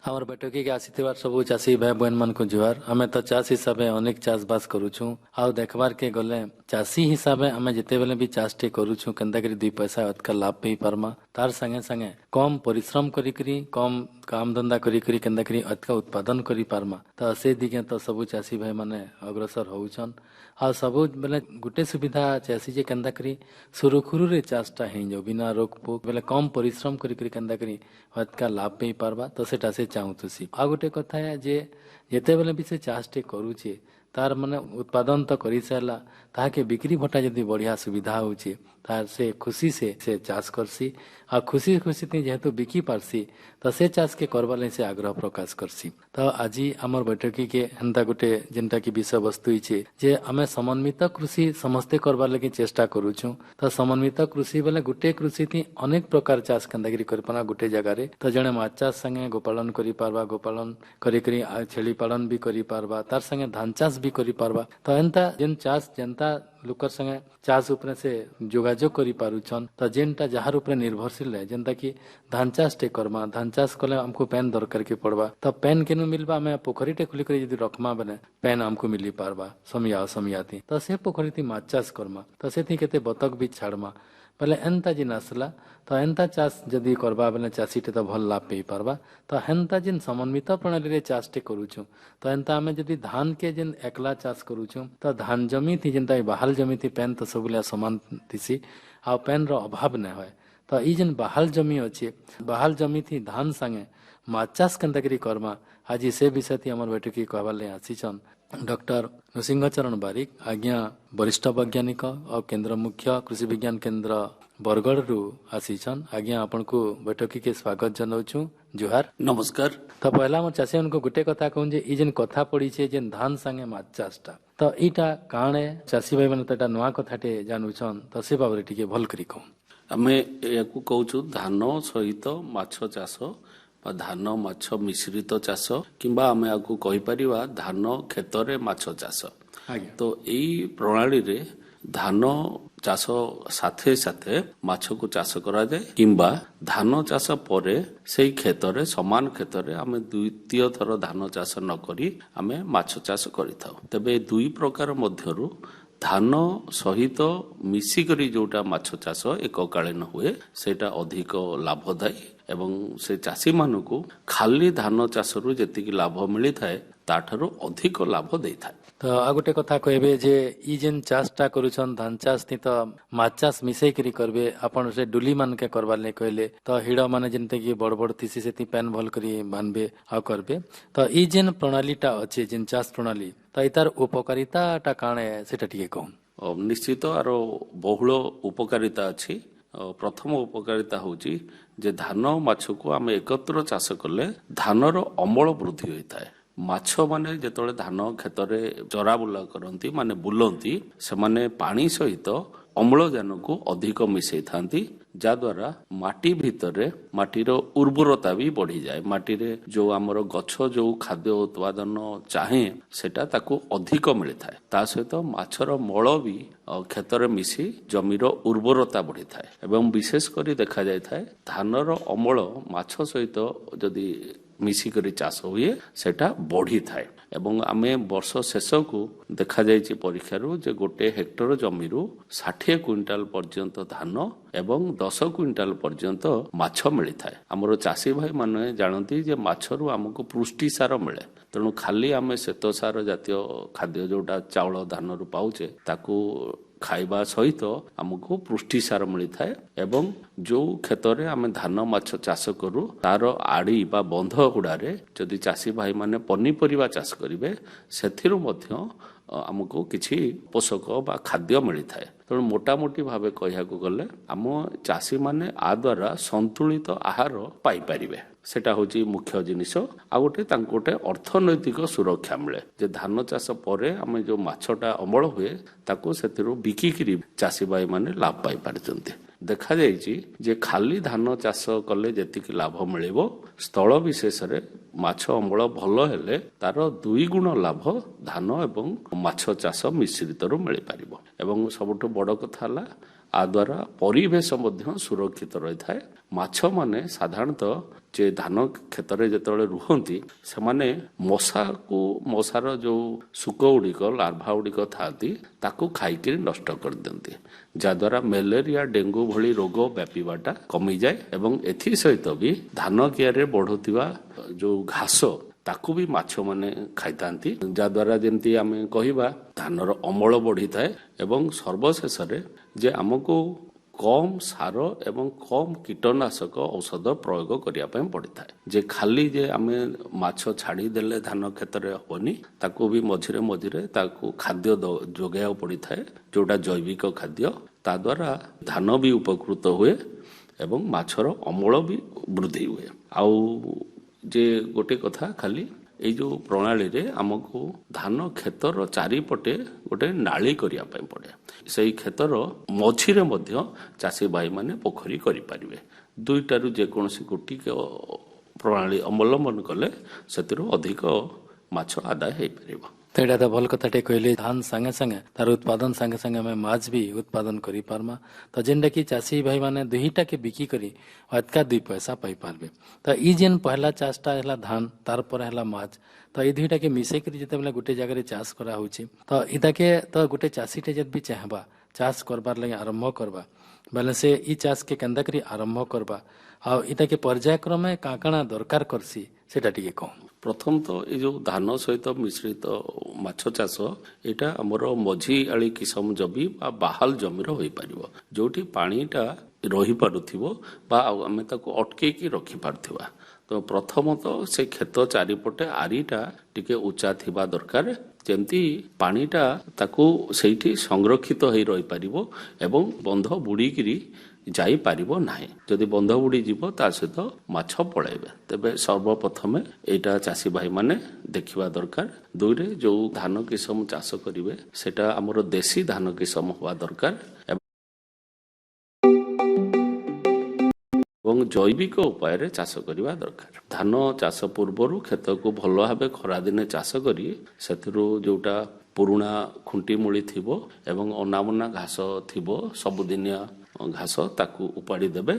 हमर बैठकी के आसीथिबार सब चाषी भाई बहन मान को जुहार। आमे तो चाष हिसाब से अनेक चाष बास करूछु। आउ देखबार के गले चाषी हिसाब से आमे जिते बेले भी चाष टे करूछु केंदा करी 2 पैसा अधिक लाभ पे पारमा। तार संगे संगे कम परिश्रम करी करी कम काम धंधा करी करी केंदा करी अधिक उत्पादन करी पारमा। तो से दिगे तो सब चाषी भाई माने अग्रसर होउछन। आ सब बेले गुटे सुविधा चाषी जे केंदा करी सुरुखुरु रे चाषटा हे जो बिना रोक पोक बेले कम परिश्रम करी करी केंदा करी अधिक लाभ पे पारबा। तो सेटा से चाहूथुसी। आ गोटे कथा है जे जेते बेले भी से चाष टे करूचे तार माने उत्पादन तो करी सारला ताके बिक्री भटा जदी बढ़िया सुविधा होचे तार से खुशी से चाष करसी। आ खुशी खुशी ती जेहेतु बिकी पारसी तो से चाष के करबा से आग्रह प्रकाश करसी। तो आज आमर बैठकी के हेंता गोटे जेनटा की विषय वस्तु हिचे जे आमे समन्वित कृषि समस्ते करबा लगी चेष्टा करूछु। तो समन्वित कृषि बेले गुटे कृषि थी अनेक प्रकार चाष केंदागिरी करपना गुटे जगह रे। तो जने माछ चाष संगे गोपालन करी पारबा, गोपालन करी करी छेली पालन भी करी पारबा, तार संगे धान चाष भी करी पारबा। तो एंता जेन चाष जनता लोकर संगे चाष उपरे से जोगाजोग करी पारुछन। तो जेनटा जहार उपरे निर्भरशील है जेनता की धान चाष टे करमा, धान चाष कले हमको पैन दरकार के पड़बा। तो पैन केनु मिलबा हमें पोखरी टे खुली करी यदि रखमा बने पैन हमको मिली पारबा समयाती। तो से पोखरी थी माछ चाष करमा। तो से थी केते बतक भी छाड़मा पहले एंता जिन आसला। तो एंता चाष जदि करबा बेले चाषी टे तो भल लाभ पे पारबा। तो हेंता जिन समन्वित प्रणाली रे चाष टे करूछु तो एंता हमें जदि धान के जिन एकला चाष करूछु तो धान जमी थी जेनता बहाल जमी थी पैन तो सबले समान थीसी आ पैन रो अभाव न होय। तो ई जिन बहाल जमी अच्छे बहाल जमी थी धान संगे माछ चाष केंता करी करमा आज से विषय थी हमर बैठकी कहबार ले आसीछन डॉक्टर नृसिंहचरण बारिक आज्ञा वरिष्ठ वैज्ञानिक और केंद्र मुख्य कृषि विज्ञान केंद्र बरगढ़ रु आसीछन। आज्ञा आपन को बैठकी के स्वागत जनाउछु। जुहार नमस्कार। तो पहला मोर चाषी उनको गुटे कथा कहूं जे ई जेन कथा पड़ी छे जेन धान संगे माछ चाषटा तो ईटा काणे चाषी भाई माने तो एटा नवा कथाटे जानुछन। तो से बाबरे टिके भल करी कहूं आमे याकू कहूछु धान सहित माछ चाष धान माछ मिश्रित चाष किंबा आमे याकू कहि परिबा धान खेतरे माछ चाष। तो एई प्रणाली रे धान चाष साथे साथे माछ को चाष करा जाए किंबा धान चाष परे सेई खेतरे समान खेतरे आमे द्वितीय थर धान चाष न करी आमे माछ चाष करिथाउ। तबे दुई प्रकार मध्यरु धान सहित मिसिकरी जोटा माछ चाष एककालीन हुए सेटा अधिक लाभदायी एवं से चाषी मानकु खाली धान चाष रु जेतिकी लाभ मिली थाए ताठारु अधिक लाभ देई थाए। तो आ गोटे कथा कहबे जे ई जेन चाषटा करूछन धान चाष थी तो माछ चाष मिसई करी करबे आपण से डुली मान के करबा ले कहले तो हिड़ माने जेनते की बड़ बड़ थीसी सेती पैन भल करी बानबे आ करबे। तो ई जेन प्रणालीटा अछि जेन चाष प्रणाली तो इतार उपकारिताटा काणे सेटा टिके कहूं। निश्चित आर बहुल उपकारिता अछि। प्रथम उपकारिता होची जे धान माछ को आमे एकत्र चाष कले धानर अमल वृद्धि होइताय। माछ माने जेतळे धान खेतरे चरा बुला करंती माने बुलंती से माने पानी सहित अम्लजान को अधिक मिसई थांती जाद्वारा माटी भितरे माटीर उर्वरता भी बढ़ी जाए। माटी रे जो आमर गछ जो खाद्य उत्पादन चाहे सेटा ताको अधिक मिली थाए। ता सहित माछर मल भी खेतरे मिसी जमीर उर्वरता बढ़ी थाए एवं विशेष करी देखा जाय थाए धानर अमल माछ सहित जदि मिसिकरी चाष हुए सेटा बढ़ी थाए। एवं आमे वर्ष शेष को देखा जायछि परीक्षारु जे गोटे हेक्टर जमीरु 60 क्विंटाल पर्यंत धान एवं 10 क्विंटाल पर्यंत माछ मिली थाए। हमरो चाषी भाई माने जानती जे माछरु हमको पुष्टि सार मिले तेणु खाली आमे श्वेत सार जातीय खाद्य जोटा चाउल धान रु पाउचे ताकू खाइबा सहित हमको पुष्टि सार मिली थाए। एवं जो क्षेत्र आमे धान माछ चाष करू तार आड़ी बा बंध गुड़ारे जदि चाषी भाई माने पनीपरिबा चाष करिवे सेथिरु मध्य हमको किछि पोषक बा खाद्य मिली थाए। तेणु मोटामोटी भावे कहियाकू गले आम चाषी माने आ द्वारा संतुलित आहार पाई परिबे सेटा होची मुख्य जिनिस। आ गोटे गोटे अर्थनैतिक सुरक्षा मिले जे धान चाष परे आमे जो माछटा अमल हुए ताको सेथिरु बिकिकिरी चाषी भाई माने लाभ पाई पारचंती। देखा जायछि जे खाली धान चाष कले जेतिकी लाभ मिलिबो स्थल विशेष रे माछ अमल भल हेले तार 2 गुण लाभ धान एवं माछ चाष मिश्रित रु मिली पारिबो। एवं सबटु बड़ कथा हला ଆ ଦ୍ୱାରା ପରିବେଶ ମଧ୍ୟ ସୁରକ୍ଷିତ ରହିଥାଏ। ମାଛମାନେ ସାଧାରଣତଃ ଯେ ଧାନ କ୍ଷେତରେ ଯେତେବେଳେ ରୁହନ୍ତି ସେମାନେ ମଶାର ଯୋଉ ଶୁକ ଗୁଡ଼ିକ ଲାର୍ଭା ଗୁଡ଼ିକ ଥାଆନ୍ତି ତାକୁ ଖାଇକିରି ନଷ୍ଟ କରିଦିଅନ୍ତି, ଯାହାଦ୍ୱାରା ମ୍ୟାଲେରିଆ ଡେଙ୍ଗୁ ଭଳି ରୋଗ ବ୍ୟାପିବାଟା କମିଯାଏ। ଏବଂ ଏଥିସହିତ ବି ଧାନ କିଆରେ ବଢୁଥିବା ଯୋଉ ଘାସ ତାକୁ ବି ମାଛମାନେ ଖାଇଥାନ୍ତି, ଯାହାଦ୍ୱାରା ଯେମିତି ଆମେ କହିବା ଧାନର ଅମଳ ବଢିଥାଏ। ଏବଂ ସର୍ବଶେଷରେ ଯେ ଆମକୁ କମ୍ ସାର ଏବଂ କମ୍ କୀଟନାଶକ ଔଷଧ ପ୍ରୟୋଗ କରିବା ପାଇଁ ପଡ଼ିଥାଏ। ଯେ ଖାଲି ଯେ ଆମେ ମାଛ ଛାଡ଼ିଦେଲେ ଧାନ କ୍ଷେତରେ ହେବନି, ତାକୁ ବି ମଝିରେ ମଝିରେ ତାକୁ ଖାଦ୍ୟ ଯୋଗାଇବାକୁ ପଡ଼ିଥାଏ, ଯୋଉଟା ଜୈବିକ ଖାଦ୍ୟ। ତା ଦ୍ୱାରା ଧାନ ବି ଉପକୃତ ହୁଏ ଏବଂ ମାଛର ଅମଳ ବି ବୃଦ୍ଧି ହୁଏ। ଆଉ ଯେ ଗୋଟେ କଥା ଖାଲି ଏଇ ଯୋଉ ପ୍ରଣାଳୀରେ ଆମକୁ ଧାନ କ୍ଷେତର ଚାରିପଟେ ଗୋଟେ ନାଳି କରିବା ପାଇଁ ପଡେ। ସେଇ କ୍ଷେତର ମଝିରେ ମଧ୍ୟ ଚାଷୀ ଭାଇମାନେ ପୋଖରୀ କରିପାରିବେ। ଦୁଇଟାରୁ ଯେକୌଣସି ଗୋଟିଏ ପ୍ରଣାଳୀ ଅବଲମ୍ବନ କଲେ ସେଥିରୁ ଅଧିକ ମାଛ ଆଦାୟ ହେଇପାରିବ। ତ ଏଇଟା ତ ଭଲ କଥାଟେ କହିଲେ, ଧାନ ସାଙ୍ଗେ ସାଙ୍ଗେ ତାର ଉତ୍ପାଦନ ସାଙ୍ଗେ ସାଙ୍ଗେ ଆମେ ମାଛ ବି ଉତ୍ପାଦନ କରିପାରମା। ତ ଯେନ୍ଟା କି ଚାଷୀ ଭାଇ ମାନେ ଦୁଇଟାକେ ବିକି କରି ଅଧିକା ଦୁଇ ପଇସା ପାଇପାରିବେ। ତ ଇ ଯେନ୍ ପହଲା ଚାଷଟା ହେଲା ଧାନ, ତାର ପରେ ହେଲା ମାଛ। ତ ଏଇ ଦୁଇଟାକେ ମିଶେଇକରି ଯେତେବେଳେ ଗୋଟେ ଜାଗାରେ ଚାଷ କରାହଉଛି, ତ ଇଟାକେ ତ ଗୋଟେ ଚାଷୀଟେ ଯଦି ବି ଚାହିଁବା ଚାଷ କରବାର ଲାଗି ଆରମ୍ଭ କରବା ବେଲେ ସେ ଇ ଚାଷକେ କେନ୍ତା କରି ଆରମ୍ଭ କରବା, ଆଉ ଇଟାକେ ପର୍ଯ୍ୟାୟକ୍ରମେ କାଣା କାଣା ଦରକାର କରସି ସେଟା ଟିକେ କହ। ପ୍ରଥମତଃ ଏଇ ଯୋଉ ଧାନ ସହିତ ମିଶ୍ରିତ ମାଛ ଚାଷ ଏଇଟା ଆମର ମଝି ଆଳି କିସମ ଜମି ବା ବାହାଲ ଜମିର ହୋଇପାରିବ, ଯୋଉଠି ପାଣିଟା ରହିପାରୁଥିବ ବା ଆଉ ଆମେ ତାକୁ ଅଟକେଇକି ରଖିପାରୁଥିବା। ତ ପ୍ରଥମତଃ ସେ କ୍ଷେତ ଚାରିପଟେ ଆରିଟା ଟିକେ ଉଚ୍ଚା ଥିବା ଦରକାର, ଯେମିତି ପାଣିଟା ତାକୁ ସେଇଠି ସଂରକ୍ଷିତ ହେଇ ରହିପାରିବ ଏବଂ ବନ୍ଧ ବୁଡ଼ିକିରି ଯାଇପାରିବ ନାହିଁ। ଯଦି ବନ୍ଧ ବୁଡ଼ିଯିବ ତା ସହିତ ମାଛ ପଳାଇବେ। ତେବେ ସର୍ବପ୍ରଥମେ ଏଇଟା ଚାଷୀ ଭାଇମାନେ ଦେଖିବା ଦରକାର। ଦୁଇରେ ଯୋଉ ଧାନ କିସମ ଚାଷ କରିବେ ସେଟା ଆମର ଦେଶୀ ଧାନ କିସମ ହବା ଦରକାର ଏବଂ ଜୈବିକ ଉପାୟରେ ଚାଷ କରିବା ଦରକାର। ଧାନ ଚାଷ ପୂର୍ବରୁ କ୍ଷେତକୁ ଭଲ ଭାବେ ଖରାଦିନେ ଚାଷ କରି ସେଥିରୁ ଯୋଉଟା ପୁରୁଣା ଖୁଣ୍ଟି ମୂଳି ଥିବ ଏବଂ ଅନାବନା ଘାସ ଥିବ, ସବୁଦିନିଆ ଘାସ, ତାକୁ ଉପାଡ଼ି ଦେବେ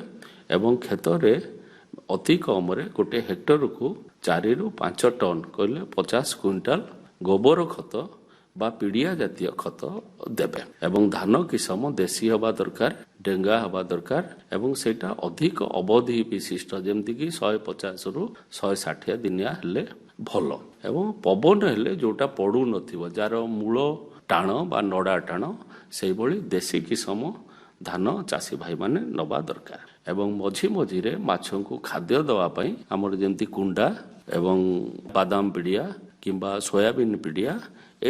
ଏବଂ କ୍ଷେତରେ ଅତି କମରେ ଗୋଟେ ହେକ୍ଟରକୁ 4ରୁ 5 ଟନ କହିଲେ 50 କୁଇଣ୍ଟାଲ ଗୋବର ଖତ ବା ପିଡ଼ିଆ ଜାତୀୟ ଖତ ଦେବେ। ଏବଂ ଧାନ କିସମ ଦେଶୀ ହେବା ଦରକାର, ଡେଙ୍ଗା ହେବା ଦରକାର ଏବଂ ସେଇଟା ଅଧିକ ଅବଧି ବିଶିଷ୍ଟ, ଯେମିତିକି 150ରୁ 160 ଦିନିଆ ହେଲେ ଭଲ। ଏବଂ ପବନ ହେଲେ ଯୋଉଟା ପଡୁନଥିବ, ଯାହାର ମୂଳ ଟାଣ ବା ନଡ଼ା ଟାଣ, ସେଇଭଳି ଦେଶୀ କିସମ ଧାନ ଚାଷୀ ଭାଇମାନେ ନେବା ଦରକାର। ଏବଂ ମଝି ମଝିରେ ମାଛଙ୍କୁ ଖାଦ୍ୟ ଦେବା ପାଇଁ ଆମର ଯେମିତି କୁଣ୍ଡା ଏବଂ ବାଦାମ ପିଡ଼ିଆ କିମ୍ବା ସୋୟାବିନ୍ ପିଡ଼ିଆ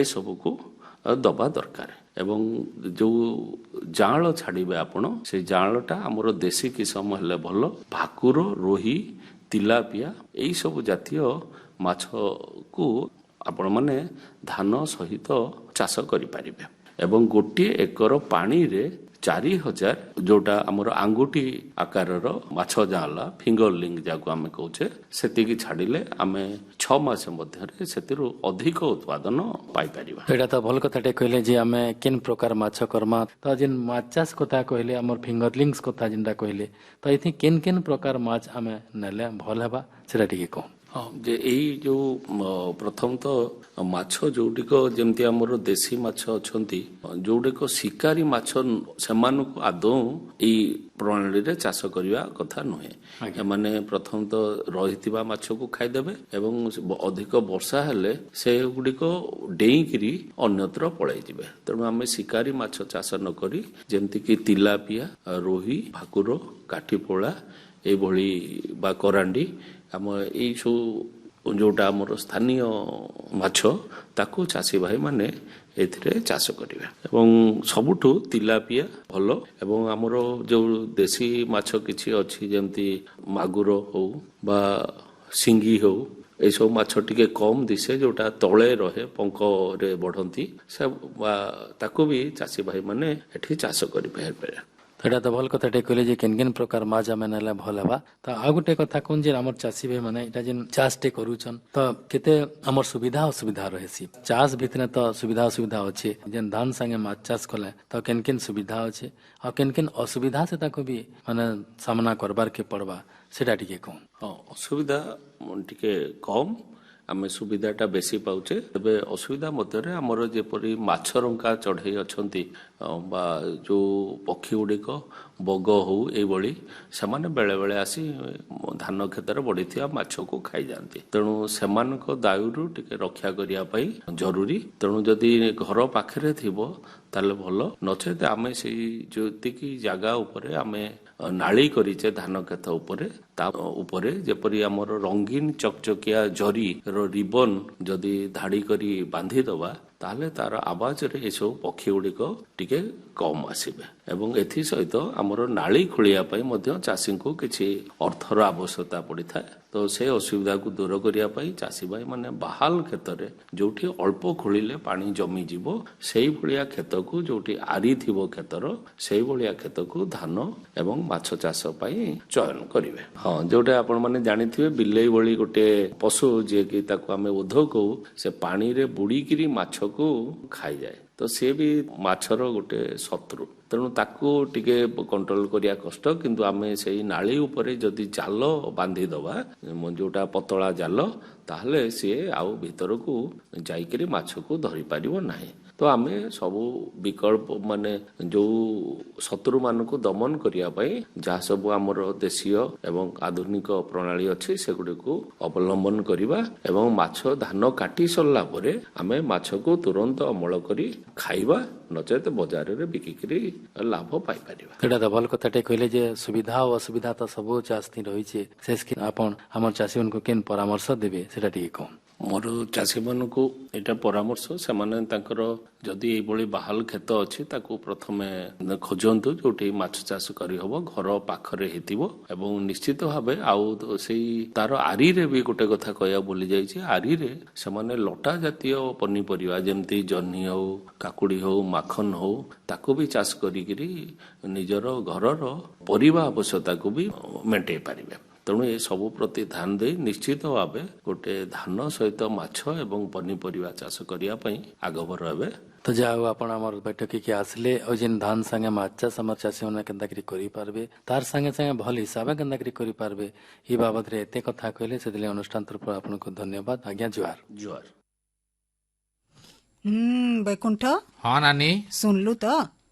ଏସବୁକୁ ଦେବା ଦରକାର। ଏବଂ ଯୋଉ ଜାଆଁଳ ଛାଡ଼ିବେ ଆପଣ, ସେ ଜାଆଁଳଟା ଆମର ଦେଶୀ କିସମ ହେଲେ ଭଲ। ଭାକୁର, ରୋହି, ତିଲାପିଆ ଏଇସବୁ ଜାତୀୟ ମାଛକୁ ଆପଣମାନେ ଧାନ ସହିତ ଚାଷ କରିପାରିବେ। ଏବଂ ଗୋଟିଏ ଏକର ପାଣିରେ 4000 ଯୋଉଟା ଆମର ଆଙ୍ଗୁଠି ଆକାରର ମାଛ ଜାଆଁଳା, ଫିଙ୍ଗରଲିଙ୍ଗ ଯାହାକୁ ଆମେ କହୁଛେ, ସେତିକି ଛାଡ଼ିଲେ ଆମେ 6 ମାସ ମଧ୍ୟରେ ସେଥିରୁ ଅଧିକ ଉତ୍ପାଦନ ପାଇପାରିବା। ଏଇଟା ତ ଭଲ କଥାଟେ କହିଲେ ଯେ ଆମେ କେନ୍ ପ୍ରକାର ମାଛ କର୍ମା। ତ ଯେନ୍ ମାଛ ଚାଷ କଥା କହିଲେ, ଆମର ଫିଙ୍ଗରଲିଙ୍ଗସ୍ କଥା ଯେନ୍ଟା କହିଲେ, ତ ଏଥି କେନ୍ କେନ୍ ପ୍ରକାର ମାଛ ଆମେ ନେଲେ ଭଲ ହେବା ସେଟା ଟିକେ କହ। ହଁ, ଯେ ଏଇ ଯୋଉ ପ୍ରଥମତଃ ମାଛ ଯୋଉଟିକ ଯେମିତି ଆମର ଦେଶୀ ମାଛ ଅଛନ୍ତି, ଯୋଉଟିକ ଶିକାରୀ ମାଛ, ସେମାନଙ୍କୁ ଆଦୌ ଏଇ ପ୍ରଣାଳୀରେ ଚାଷ କରିବା କଥା ନୁହେଁ। ଏମାନେ ପ୍ରଥମତଃ ରହିଥିବା ମାଛକୁ ଖାଇଦେବେ ଏବଂ ଅଧିକ ବର୍ଷା ହେଲେ ସେଗୁଡ଼ିକ ଡେଇଁକିରି ଅନ୍ୟତ୍ର ପଳାଇଯିବେ। ତେଣୁ ଆମେ ଶିକାରୀ ମାଛ ଚାଷ ନ କରି ଯେମିତିକି ତିଲାପିଆ, ରୋହି, ଭାକୁର, କାଠିପୋଳା ଏଇଭଳି ବା କରାଣ୍ଡି, ଆମ ଏଇ ସବୁ ଯୋଉଟା ଆମର ସ୍ଥାନୀୟ ମାଛ, ତାକୁ ଚାଷୀ ଭାଇମାନେ ଏଥିରେ ଚାଷ କରିବେ। ଏବଂ ସବୁଠୁ ତିଲାପିଆ ଭଲ। ଏବଂ ଆମର ଯୋଉ ଦେଶୀ ମାଛ କିଛି ଅଛି, ଯେମିତି ମାଗୁର ହଉ ବା ସିଙ୍ଗି ହଉ, ଏଇସବୁ ମାଛ ଟିକେ କମ୍ ଦିଶେ, ଯୋଉଟା ତଳେ ରହେ, ପଙ୍କରେ ବଢନ୍ତି, ସେ ତାକୁ ବି ଚାଷୀ ଭାଇମାନେ ଏଠି ଚାଷ କରିପାରିବେ। ତ এটা তো ভাল কথাଟେ କହିଲେ ଯେ କେନ୍ କେନ୍ ପ୍ରକାର ମାଛ ଆମେ ନେଲେ ଭଲ ହେବା ତ ଆଉ ଗୋଟେ କଥା କହୁନ୍ ଯେ ଆମର ଚାଷୀ ଭାଇ ମାନେ ଏଇଟା ଯେନ୍ ଚାଷଟେ କରୁଛନ୍ ତ କେତେ ଆମର ସୁବିଧା ଅସୁବିଧା ରହିସି ଚାଷ ଭିତରେ ତ ସୁବିଧା ଅସୁବିଧା ଅଛି ଯେନ୍ ଧାନ ସାଙ୍ଗେ ମାଛ ଚାଷ କଲେ ତ କେନ୍ କେନ୍ ସୁବିଧା ଅଛି ଆଉ କେନ୍ କେନ୍ ଅସୁବିଧା ସେ ତାକୁ ବି ମାନେ ସାମ୍ନା କରବାର କେ ପଡବା ସେଟା ଟିକେ କହୁନ୍। ହଁ ଅସୁବିଧା ଟିକେ କମ୍ ଆମେ ସୁବିଧାଟା ବେଶୀ ପାଉଛେ ତେବେ ଅସୁବିଧା ମଧ୍ୟରେ ଆମର ଯେପରି ମାଛରଙ୍କା ଚଢ଼େଇ ଅଛନ୍ତି ବା ଯେଉଁ ପକ୍ଷୀ ଗୁଡ଼ିକ ବଗ ହଉ ଏଇଭଳି ସେମାନେ ବେଳେବେଳେ ଆସି ଧାନ କ୍ଷେତରେ ବଢ଼ିଥିବା ମାଛକୁ ଖାଇଯାଆନ୍ତି ତେଣୁ ସେମାନଙ୍କ ଦାଉରୁ ଟିକେ ରକ୍ଷା କରିବା ପାଇଁ ଜରୁରୀ ତେଣୁ ଯଦି ଘର ପାଖରେ ଥିବ ତାହେଲେ ଭଲ ନଚେତ ଆମେ ସେଇ ଯେତିକି ଜାଗା ଉପରେ ଆମେ ନାଳି କରିଛେ ଧାନ କ୍ଷେତ ଉପରେ ତା ଉପରେ ଯେପରି ଆମର ରଙ୍ଗୀନ ଚକଚକିଆ ଜରିର ରିବନ ଯଦି ଧାଡ଼ି କରି ବାନ୍ଧିଦବା ତାହେଲେ ତାର ଆବାଜରେ ଏସବୁ ପକ୍ଷୀ ଗୁଡ଼ିକ ଟିକେ କମ୍ ଆସିବେ ଏବଂ ଏଥିସହିତ ଆମର ନାଳି ଖୋଳିବା ପାଇଁ ମଧ୍ୟ ଚାଷୀଙ୍କୁ କିଛି ଅର୍ଥର ଆବଶ୍ୟକତା ପଡ଼ିଥାଏ ତ ସେ ଅସୁବିଧାକୁ ଦୂର କରିବା ପାଇଁ ଚାଷୀ ଭାଇମାନେ ବାହାଲ କ୍ଷେତରେ ଯୋଉଠି ଅଳ୍ପ ଖୋଳିଲେ ପାଣି ଜମିଯିବ ସେଇଭଳିଆ କ୍ଷେତକୁ ଯୋଉଠି ଆରି ଥିବ କ୍ଷେତର ସେଇଭଳିଆ କ୍ଷେତକୁ ଧାନ ଏବଂ ମାଛ ଚାଷ ପାଇଁ ଚୟନ କରିବେ। ହଁ ଯୋଉଟା ଆପଣମାନେ ଜାଣିଥିବେ ବିଲେଇ ଭଳି ଗୋଟେ ପଶୁ ଯିଏକି ତାକୁ ଆମେ ଓଧ କହୁ ସେ ପାଣିରେ ବୁଡ଼ିକିରି ମାଛକୁ ଖାଇଯାଏ ତ ସିଏ ବି ମାଛର ଗୋଟେ ଶତ୍ରୁ ତେଣୁ ତାକୁ ଟିକେ କଣ୍ଟ୍ରୋଲ କରିବା କଷ୍ଟ କିନ୍ତୁ ଆମେ ସେଇ ନାଳି ଉପରେ ଯଦି ଜାଲ ବାନ୍ଧିଦବା ଯୋଉଟା ପତଳା ଜାଲ ତାହେଲେ ସିଏ ଆଉ ଭିତରକୁ ଯାଇକରି ମାଛକୁ ଧରିପାରିବ ନାହିଁ ତ ଆମେ ସବୁ ବିକଳ୍ପ ମାନେ ଯୋଉ ଶତ୍ରୁମାନଙ୍କୁ ଦମନ କରିବା ପାଇଁ ଯାହା ସବୁ ଆମର ଦେଶୀୟ ଏବଂ ଆଧୁନିକ ପ୍ରଣାଳୀ ଅଛି ସେଗୁଡ଼ିକୁ ଅବଲମ୍ବନ କରିବା ଏବଂ ମାଛ ଧାନ କାଟି ସରିଲା ପରେ ଆମେ ମାଛକୁ ତୁରନ୍ତ ଅମଳ କରି ଖାଇବା ନଚେତ ବଜାରରେ ବିକିକିରି ଲାଭ ପାଇପାରିବା। ଏଇଟା ତ ଭଲ କଥାଟେ କହିଲେ ଯେ ସୁବିଧା ଆଉ ଅସୁବିଧା ତ ସବୁ ଚାଷୀ ରହିଛି ଶେଷ ଆପଣ ଆମର ଚାଷୀମାନଙ୍କୁ କେନ୍ ପରାମର୍ଶ ଦେବେ ସେଟା ଟିକେ କହୁନ୍। ମୋର ଚାଷୀମାନଙ୍କୁ ଏଇଟା ପରାମର୍ଶ ସେମାନେ ତାଙ୍କର ଯଦି ଏଇଭଳି ବାହାଲ କ୍ଷେତ ଅଛି ତାକୁ ପ୍ରଥମେ ଖୋଜନ୍ତୁ ଯୋଉଠି ମାଛ ଚାଷ କରିହବ ଘର ପାଖରେ ହେଇଥିବ ଏବଂ ନିଶ୍ଚିତ ଭାବେ ଆଉ ସେଇ ତାର ଆରିରେ ବି ଗୋଟେ କଥା କହିବାକୁ ଭୁଲି ଯାଇଛି ଆରିରେ ସେମାନେ ଲଟା ଜାତୀୟ ପନିପରିବା ଯେମିତି ଜହ୍ନି ହଉ କାକୁଡି ହଉ ମାଖନ ହଉ ତାକୁ ବି ଚାଷ କରିକିରି ନିଜର ଘରର ପରିବା ଆବଶ୍ୟକତାକୁ ବି ମେଣ୍ଟେଇ ପାରିବେ ତେଣୁ ଏ ସବୁ ପ୍ରତି ଧ୍ୟାନ ଦେଇ ନିଶ୍ଚିତ ଭାବେ ଗୋଟେ ଧାନ ସହିତ ମାଛ ଏବଂ ପନିପରିବା ଚାଷ କରିବା ପାଇଁ ଆଗଭର ହେବେ। ତ ଯାହା ହଉ ଆପଣ ଆମର ବୈଠକୀକି ଆସିଲେ ଆଉ ଯେନ୍ ଧାନ ସାଙ୍ଗେ ମାଛ ଚାଷ ଆମର ଚାଷୀମାନେ କେନ୍ତାକରି କରିପାରିବେ ତାର ସାଙ୍ଗେ ସାଙ୍ଗେ ଭଲ ହିସାବେ କେନ୍ତାକରି କରିପାରିବେ ଏ ବାବଦରେ ଏତେ କଥା କହିଲେ ସେଥିଲାଗି ଅନୁଷ୍ଠାନ ତରଫରୁ ଆପଣଙ୍କୁ ଧନ୍ୟବାଦ ଆଜ୍ଞା ଜୁହାର। ଜୁହାର। ବୈକୁଣ୍ଠ ହଁ ନାନୀ ଶୁଣଲୁ ତ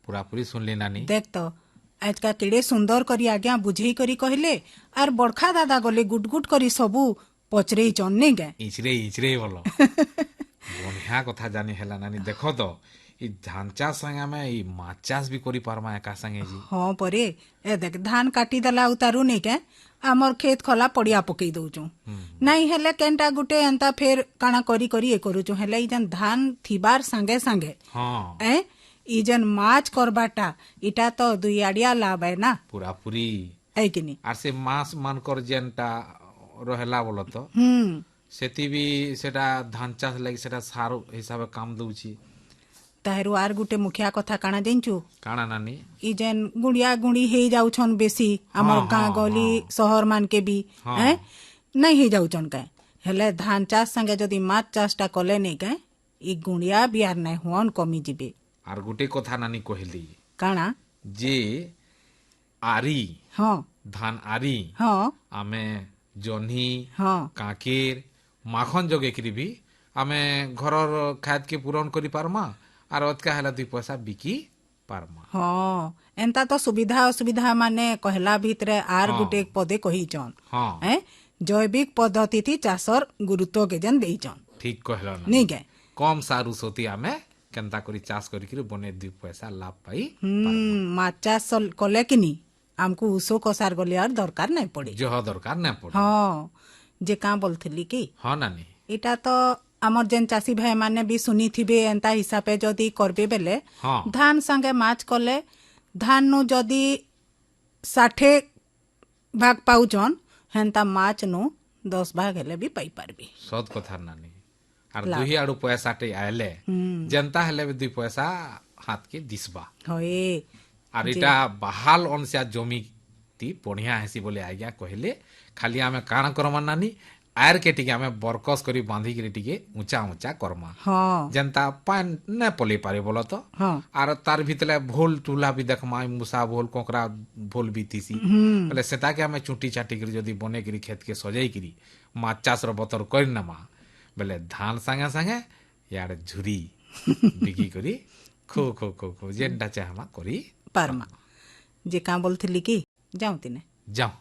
ପୁରାପୁରି ଶୁଣଲି ନାନୀ देख तो आजका केड़े सुंदर करी आज्ञा बुझेई करी कहले आर बड़खा दादा गले गुट गुट करी सबू पचरे चन्ने गे ଇଚରେ ଭଲ ବଢିଆ କଥା ଜାନି ହେଲା ନାନୀ ଦେଖ ତ ଇ ଧାନ ଚାଷ ସାଙ୍ଗେ ଆମେ ଇ ମାଛ ଚାଷ ବି କରିପାରମା ଏକା ସାଙ୍ଗେ ଜି हाँ परे ए देख धान काटी दला उतारू नहीं के आमर खेत खला पड़िया पकई दउचु नहीं हेले केनटा गुटे एंता फेर काना करी करी ए करूचु हेले ई जन धान थिबार संगे संगे ହଁ ए ई जन माछ करबाटा इटा तो दुई आड़िया लाभ है ना ପୁରାପୁରି है कि नहीं ଆର୍ ସେ ମାସ ମାନଙ୍କର ଯେନ୍ଟା ରହେଲା ବୋଲ ତ ସେତି ବି ସେଟା ଧାନ ଚାଷ ଲାଗି ସେଟା ସାର ହିସାବେ କାମ ଦଉଛି ताहरू आर गुटे मुखिया कथा काना देंचु କାଣା ନାନୀ ई जेन गुड़िया गुड़ी हे जाउछन बेसी हमर गाँ गली शहर मान के भी हैं नहीं हे जाउछन के हेले धान चाष संगे जदी माछ चाषटा कले नहीं के ई गुड़िया बियार नहीं हुन कमी जिबे ଆର୍ ଗୋଟେ କଥା ନାନୀ କହିଲି काना ଯେ ଆରି हाँ ଧାନ ଆରି हाँ ଆମେ ଜହ୍ନି हाँ କାକେର ମାଖନ ଜଗେଇକିରି ବି ଆମେ ଘରର ଖାଦ୍ୟକେ ପୂରଣ କରିପାରମା ଆର୍ ଅତକା ହେଲା ଦୁଇ ପଇସା ବିକି ପାରମା हाँ एंता तो सुविधा असुविधा माने कहला भितरे आर गुटे पदे कहिचन ହଁ हैं जैविक पद्धति थी चाषर गुरुत्व के जन देइचन ଠିକ କହିଲ ନା नहीं के କମ ସାରୁ ସତି ଆମେ କେନ୍ତା କରି ଚାଷ କରିକିରି ବନେ ଦୁଇ ପଇସା ଲାଭ ପାଇ माछ चाष कले किनी हमको उसो कसार गले आर दरकार नहीं पड़े ଜହ ଦରକାର ନାଇଁ ପଡେ हाँ जे कां बोलथिली कि ହଁ ନାନୀ इटा तो आमर जेन चाषी भाई माने भी सुनी थिबे एंता हिसाबे जदी करबे बेले ହଁ धान संगे माछ कले धान नु जदी 60 भाग पाउचन हेंता माछ नु 10 भाग हेले भी पाई पारबी ସତ କଥା ନାନୀ ଆର୍ ଦୁହି ଆଡୁ ପଇସାଟେ ଆଇଲେ ଯେନ୍ତା ହେଲେ ବି ଦୁଇ ପଇସା ହାତକେ ଦିଶବା होए আর এটা বাহাল অনসা জমি টি বঢ়িয়া হেসি বলে আজ্ঞা কহিলে খালি আমি কাଣା করমা নানি আয়ার কে টিকে আমি বরকস করি বাঁধিকি টিকে উঁচা উঁচা করমা ହଁ যেনতা পান না পলি পারে বলো তো ହଁ আর তার ভিতরে ভোল টুলা বি দেখমা মূষা ভোল কোকরা ভোল বি থিসি বলে সেটাকে আমি চুটি চাটি করে যদি বনে করি ক্ষেতকে সজাই করি মাছ চাষর বতর করি নেমা বলে ধান সাঙ্গে সাঙ্গে ইয়াড়ে ঝুরি বিকি করি খো খো খো খো যেনটা চাহমা করি ପାରମା ଯେ କାଁ ବୋଲଥିଲି କି ଯାଉଁତି ନା যাও